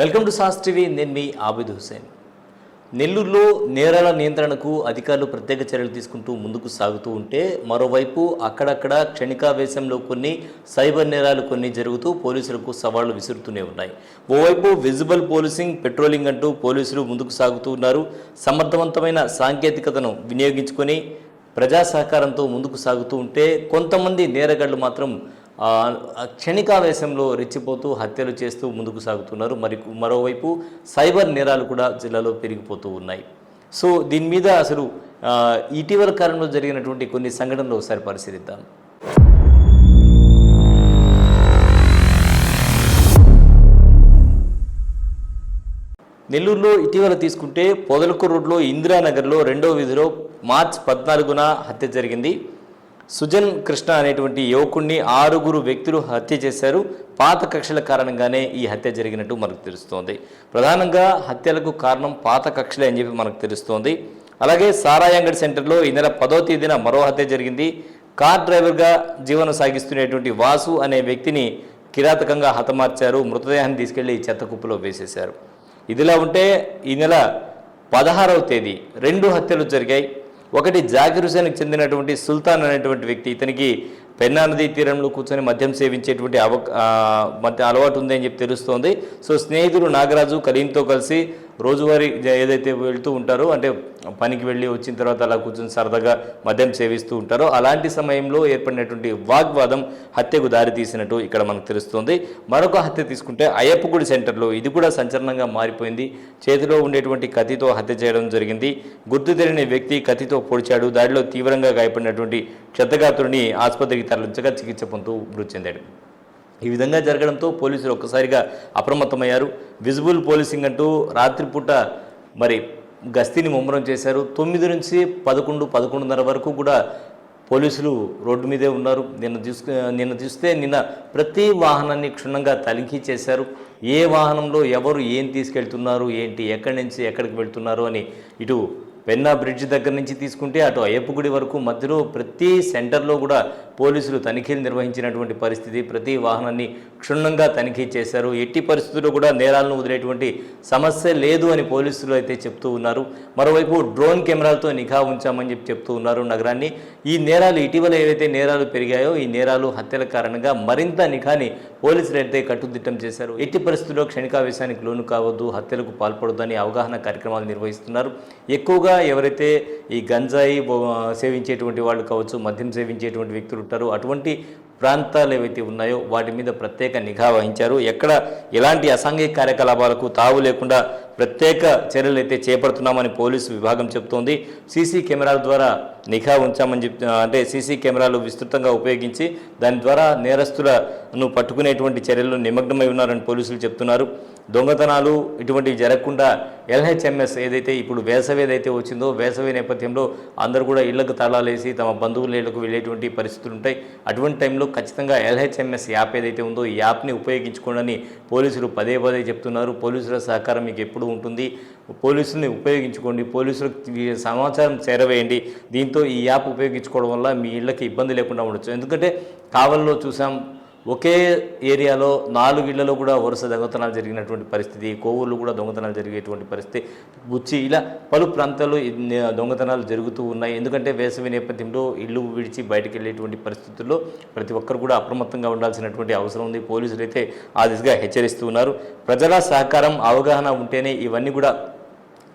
Welcome to sauce TV. నేను మీ ఆబిద్ హుసేన్. నెల్లూరులో నేరాల నియంత్రణకు అధికారులు ప్రత్యేక చర్యలు తీసుకుంటూ ముందుకు సాగుతూ ఉంటే, మరోవైపు అక్కడక్కడ క్షణికావేశంలో కొన్ని సైబర్ నేరాలు కొన్ని జరుగుతూ పోలీసులకు సవాళ్లు విసురుతూనే ఉన్నాయి. ఓవైపు విజిబుల్ పోలీసింగ్, పెట్రోలింగ్ అంటూ పోలీసులు ముందుకు సాగుతూ ఉన్నారు. సమర్థవంతమైన సాంకేతికతను వినియోగించుకొని ప్రజా సహకారంతో ముందుకు సాగుతూ ఉంటే, కొంతమంది నేరగాళ్లు మాత్రం క్షణికావేశంలో రెచ్చిపోతూ హత్యలు చేస్తూ ముందుకు సాగుతున్నారు. మరోవైపు సైబర్ నేరాలు కూడా జిల్లాలో పెరిగిపోతూ ఉన్నాయి. సో దీని మీద అసలు ఇటీవల కాలంలో జరిగినటువంటి కొన్ని సంఘటనలు ఒకసారి పరిశీలిద్దాం. నెల్లూరులో ఇటీవల తీసుకుంటే పొదలకూరు రోడ్లో ఇందిరానగర్లో 2వ వీధిలో మార్చి 14న హత్య జరిగింది. సుజన్ కృష్ణ అనేటువంటి యువకుడిని 6 వ్యక్తులు హత్య చేశారు. పాత కక్షల కారణంగానే ఈ హత్య జరిగినట్టు మనకు తెలుస్తోంది. ప్రధానంగా హత్యలకు కారణం పాత కక్షలే అని చెప్పి మనకు తెలుస్తోంది. అలాగే సారాయంగడి సెంటర్లో ఈ నెల 10వ తేదీన మరో హత్య జరిగింది. కార్ డ్రైవర్గా జీవనం సాగిస్తున్నటువంటి వాసు అనే వ్యక్తిని కిరాతకంగా హతమార్చారు. మృతదేహాన్ని తీసుకెళ్లి చెత్త కుప్పలో వేసేశారు. ఇదిలా ఉంటే ఈ నెల 16వ తేదీ 2 హత్యలు జరిగాయి. ఒకటి జాకిర్ హుసేన్కి చెందినటువంటి సుల్తాన్ అనేటువంటి వ్యక్తి. ఇతనికి పెన్నా నదీ తీరంలో కూర్చొని మద్యం సేవించేటువంటి అలవాటు ఉంది అని చెప్పి తెలుస్తోంది. సో స్నేహితుడు నాగరాజు కరీంతో కలిసి రోజువారీ ఏదైతే వెళ్తూ ఉంటారో, అంటే పనికి వెళ్ళి వచ్చిన తర్వాత అలా కూర్చొని సరదాగా మద్యం సేవిస్తూ ఉంటారో, అలాంటి సమయంలో ఏర్పడినటువంటి వాగ్వాదం హత్యకు దారి తీసినట్టు ఇక్కడ మనకు తెలుస్తోంది. మరొక హత్య తీసుకుంటే అయ్యప్పగుడి సెంటర్లో ఇది కూడా సంచలనంగా మారిపోయింది. చేతిలో ఉండేటువంటి కత్తితో హత్య చేయడం జరిగింది. గుర్తు తెలియని వ్యక్తి కత్తితో పొడిచాడు. దాడిలో తీవ్రంగా గాయపడినటువంటి క్షతగాత్రుడిని ఆసుపత్రికి తరలించగా చికిత్స పొందుతూ మృతి చెందాడు. ఈ విధంగా జరగడంతో పోలీసులు ఒక్కసారిగా అప్రమత్తమయ్యారు. విజిబుల్ పోలీసింగ్ అంటూ రాత్రిపూట గస్తీని ముమ్మరం చేశారు. 9 నుంచి 11-11:30 వరకు కూడా పోలీసులు రోడ్డు మీదే ఉన్నారు. నిన్న చూస్తే ప్రతి వాహనాన్ని క్షుణ్ణంగా తనిఖీ చేశారు. ఏ వాహనంలో ఎవరు ఏం తీసుకెళ్తున్నారు, ఏంటి, ఎక్కడి నుంచి ఎక్కడికి వెళ్తున్నారు అని ఇటు పెన్నా బ్రిడ్జ్ దగ్గర నుంచి తీసుకుంటే అటు అయ్యప్పగుడి వరకు మధ్యలో ప్రతి సెంటర్లో కూడా పోలీసులు తనిఖీలు నిర్వహించినటువంటి పరిస్థితి. ప్రతి వాహనాన్ని క్షుణ్ణంగా తనిఖీ చేశారు. ఎట్టి పరిస్థితుల్లో కూడా నేరాలను వదిలేటువంటి సమస్య లేదు అని పోలీసులు అయితే చెప్తూ ఉన్నారు. మరోవైపు డ్రోన్ కెమెరాలతో నిఘా ఉంచామని చెప్తూ ఉన్నారు నగరాన్ని. ఈ నేరాలు ఇటీవల ఏవైతే నేరాలు పెరిగాయో, ఈ నేరాలు హత్యల కారణంగా మరింత నిఘాని పోలీసులు అయితే కట్టుదిట్టం చేశారు. ఎట్టి పరిస్థితుల్లో క్షణికావేశానికి లోను కావద్దు, హత్యలకు పాల్పడొద్దని అవగాహన కార్యక్రమాలు నిర్వహిస్తున్నారు. ఎక్కువగా ఎవరైతే ఈ గంజాయి సేవించేటువంటి వాళ్ళు కావచ్చు, మద్యం సేవించేటువంటి వ్యక్తులు ఉంటారో, అటువంటి ప్రాంతాలు ఏవైతే ఉన్నాయో వాటి మీద ప్రత్యేక నిఘా వహించారు. ఎక్కడ ఎలాంటి అసాంఘిక కార్యకలాపాలకు తావు లేకుండా ప్రత్యేక చర్యలు అయితే చేపడుతున్నామని పోలీసు విభాగం చెబుతోంది. సీసీ కెమెరాల ద్వారా నిఘా ఉంచామని అంటే సీసీ కెమెరాలు విస్తృతంగా ఉపయోగించి దాని ద్వారా నేరస్తులను పట్టుకునేటువంటి చర్యలు నిమగ్నమై ఉన్నారని పోలీసులు చెప్తున్నారు. దొంగతనాలు ఇటువంటివి జరగకుండా LHMS ఏదైతే ఇప్పుడు వేసవి ఏదైతే వచ్చిందో, వేసవి నేపథ్యంలో అందరూ కూడా ఇళ్లకు తాళాలేసి తమ బంధువుల ఇళ్లకు వెళ్ళేటువంటి పరిస్థితులు ఉంటాయి. అటువంటి టైంలో ఖచ్చితంగా LHMS యాప్ ఏదైతే ఉందో ఈ యాప్ని ఉపయోగించుకోండి పోలీసులు పదే చెప్తున్నారు. పోలీసుల సహకారం మీకు ఎప్పుడు ఉంటుంది, పోలీసుల్ని ఉపయోగించుకోండి, పోలీసులకు సమాచారం చేరవేయండి. దీంతో ఈ యాప్ ఉపయోగించుకోవడం వల్ల మీ ఇళ్లకి ఇబ్బంది లేకుండా ఉండొచ్చు. ఎందుకంటే కావల్లో చూసాం, ఒకే ఏరియాలో 4 ఇళ్లలో కూడా వరుస దొంగతనాలు జరిగినటువంటి పరిస్థితి, కోవూరులో కూడా దొంగతనాలు జరిగేటువంటి పరిస్థితి, బుచ్చి, ఇలా పలు ప్రాంతాల్లో దొంగతనాలు జరుగుతూ ఉన్నాయి. ఎందుకంటే వేసవి నేపథ్యంలో ఇల్లు విడిచి బయటకు వెళ్ళేటువంటి పరిస్థితుల్లో ప్రతి ఒక్కరు కూడా అప్రమత్తంగా ఉండాల్సినటువంటి అవసరం ఉంది. పోలీసులు అయితే ఆ దిశగా హెచ్చరిస్తూ ఉన్నారు. ప్రజల సహకారం, అవగాహన ఉంటేనే ఇవన్నీ కూడా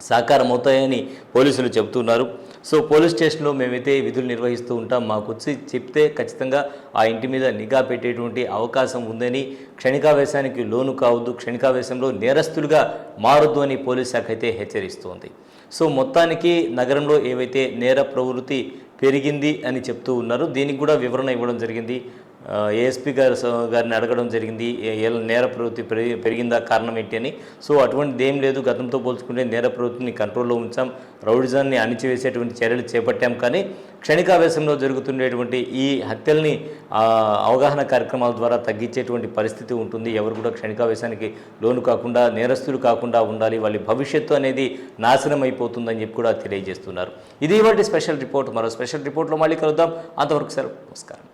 సహకారం అవుతాయని పోలీసులు చెబుతున్నారు. సో పోలీస్ స్టేషన్లో మేమైతే విధులు నిర్వహిస్తూ ఉంటాం, మాకు వచ్చి చెప్తే ఖచ్చితంగా ఆ ఇంటి మీద నిఘా పెట్టేటువంటి అవకాశం ఉందని, క్షణికావేశానికి లోను కావద్దు, క్షణికావేశంలో నేరస్తులుగా మారొద్దు అని పోలీస్ శాఖ అయితే హెచ్చరిస్తోంది. సో మొత్తానికి నగరంలో ఏవైతే నేర ప్రవృత్తి పెరిగింది అని చెప్తూ ఉన్నారు, దీనికి కూడా వివరణ ఇవ్వడం జరిగింది. ఏఎస్పీ గారిని అడగడం జరిగింది, నేర ప్రవృత్తి పెరిగిందా, కారణం ఏంటి అని. సో అటువంటిది ఏం లేదు, గతంతో పోల్చుకుంటే నేర ప్రవృత్తిని కంట్రోల్లో ఉంచాం, రౌడిజాన్ని అణిచివేసేటువంటి చర్యలు చేపట్టాం. కానీ క్షణికావేశంలో జరుగుతుండేటువంటి ఈ హత్యల్ని అవగాహన కార్యక్రమాల ద్వారా తగ్గించేటువంటి పరిస్థితి ఉంటుంది. ఎవరు కూడా క్షణికావేశానికి లోను కాకుండా, నేరస్తులు కాకుండా ఉండాలి, వాళ్ళ భవిష్యత్తు అనేది నాశనం అయిపోతుందని చెప్పి కూడా తెలియజేస్తున్నారు. ఇది ఇవాళ స్పెషల్ రిపోర్ట్. మరో స్పెషల్ రిపోర్ట్లో మళ్ళీ కలుద్దాం. అంతవరకు సార్, నమస్కారం.